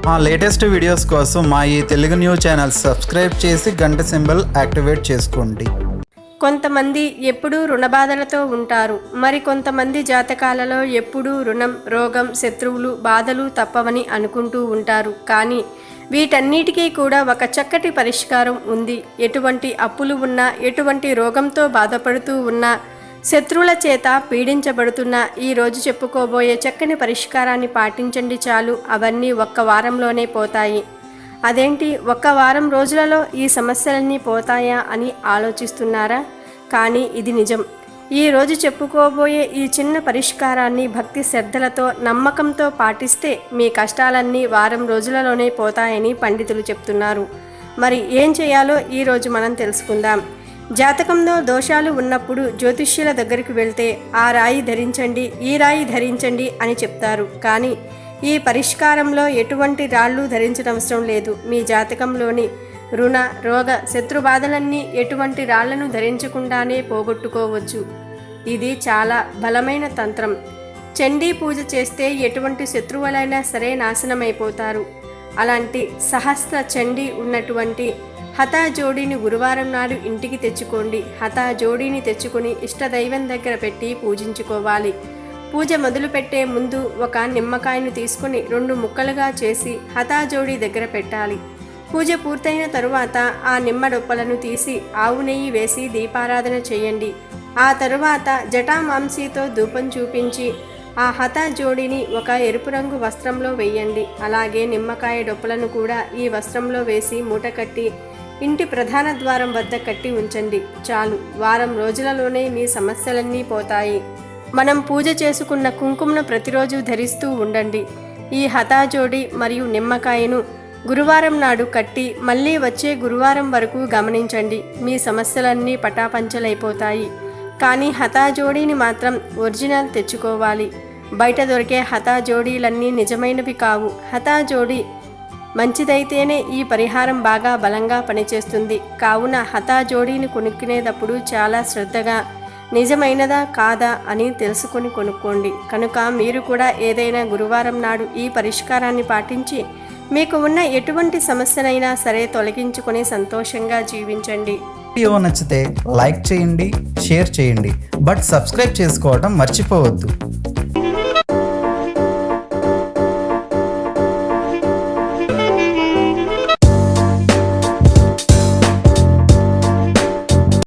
మా latest videos కోసం మా ఈ తెలుగు న్యూస్ ఛానల్ సబ్స్క్రైబ్ చేసి గంట సింబల్ యాక్టివేట్ చేసుకోండి. కొంతమంది ఎప్పుడూ రుణబాధలతో ఉంటారు. మరి కొంతమంది జాతకాలలో ఎప్పుడూ రుణం, రోగం, శత్రువులు, బాధలు తప్పవని అనుకుంటూ ఉంటారు. కానీ వీటన్నిటికీ కూడా ఒక చక్కటి పరిష్కారం ఉంది. ఎటువంటి అప్పులు ఉన్నా, ఎటువంటి రోగంతో బాధపడుతూ ఉన్నా, శత్రువుల చేత పీడించబడుతున్న ఈరోజు చెప్పుకోబోయే చక్కని పరిష్కారాన్ని పాటించండి చాలు, అవన్నీ ఒక్క వారంలోనే పోతాయి. అదేంటి, ఒక్క వారం రోజులలో ఈ సమస్యలన్నీ పోతాయా అని ఆలోచిస్తున్నారా? కానీ ఇది నిజం. ఈరోజు చెప్పుకోబోయే ఈ చిన్న పరిష్కారాన్ని భక్తి శ్రద్ధలతో, నమ్మకంతో పాటిస్తే మీ కష్టాలన్నీ వారం రోజులలోనే పోతాయని పండితులు చెప్తున్నారు. మరి ఏం చేయాలో ఈరోజు మనం తెలుసుకుందాం. జాతకంలో దోషాలు ఉన్నప్పుడు జ్యోతిష్యుల దగ్గరికి వెళ్తే ఆ రాయి ధరించండి, ఈ రాయి ధరించండి అని చెప్తారు. కానీ ఈ పరిష్కారంలో ఎటువంటి రాళ్ళు ధరించడం అవసరం లేదు. మీ జాతకంలోని రుణ, రోగ, శత్రు బాధలన్నీ ఎటువంటి రాళ్లను ధరించకుండానే పోగొట్టుకోవచ్చు. ఇది చాలా బలమైన తంత్రం. చండీ పూజ చేస్తే ఎటువంటి శత్రువులైనా సరే నాశనమైపోతారు. అలాంటి సహస్ర చండీ ఉన్నటువంటి హతా జోడీని గురువారం నాడు ఇంటికి తెచ్చుకోండి. హతా జోడీని తెచ్చుకుని ఇష్టదైవం దగ్గర పెట్టి పూజించుకోవాలి. పూజ మొదలుపెట్టే ముందు ఒక నిమ్మకాయను తీసుకుని 2 ముక్కలుగా చేసి హతా జోడీ దగ్గర పెట్టాలి. పూజ పూర్తయిన తరువాత ఆ నిమ్మ డొప్పలను తీసి ఆవు నెయ్యి వేసి దీపారాధన చేయండి. ఆ తరువాత జటామాంసీతో ధూపం చూపించి ఆ హతా జోడీని ఒక ఎరుపు రంగు వస్త్రంలో వేయండి. అలాగే నిమ్మకాయ డొప్పలను కూడా ఈ వస్త్రంలో వేసి మూట కట్టి ఇంటి ప్రధాన ద్వారం వద్ద కట్టి ఉంచండి. చాలు, వారం రోజులలోనే మీ సమస్యలన్నీ పోతాయి. మనం పూజ చేసుకున్న కుంకుమను ప్రతిరోజు ధరిస్తూ ఉండండి. ఈ హతా జోడి మరియు నిమ్మకాయను గురువారం నాడు కట్టి మళ్ళీ వచ్చే గురువారం వరకు గమనించండి. మీ సమస్యలన్నీ పటాపంచలైపోతాయి. కానీ హతా జోడీని మాత్రం ఒరిజినల్ తెచ్చుకోవాలి. బయట దొరికే హతా జోడీలన్నీ నిజమైనవి కావు. హతా జోడీ మంచిదైతేనే ఈ పరిహారం బాగా బలంగా పనిచేస్తుంది. కావున హతా జోడీని కొనుక్కునేటప్పుడు చాలా శ్రద్ధగా నిజమైనదా కాదా అని తెలుసుకొని కొనుక్కోండి. కనుక మీరు కూడా ఏదైనా గురువారం నాడు ఈ పరిష్కారాన్ని పాటించి మీకు ఉన్న ఎటువంటి సమస్యనైనా సరే తొలగించుకొని సంతోషంగా జీవించండి. వీడియో నచ్చితే లైక్ చేయండి, షేర్ చేయండి, బట్ సబ్స్క్రైబ్ చేసుకోవడం మర్చిపోవద్దు.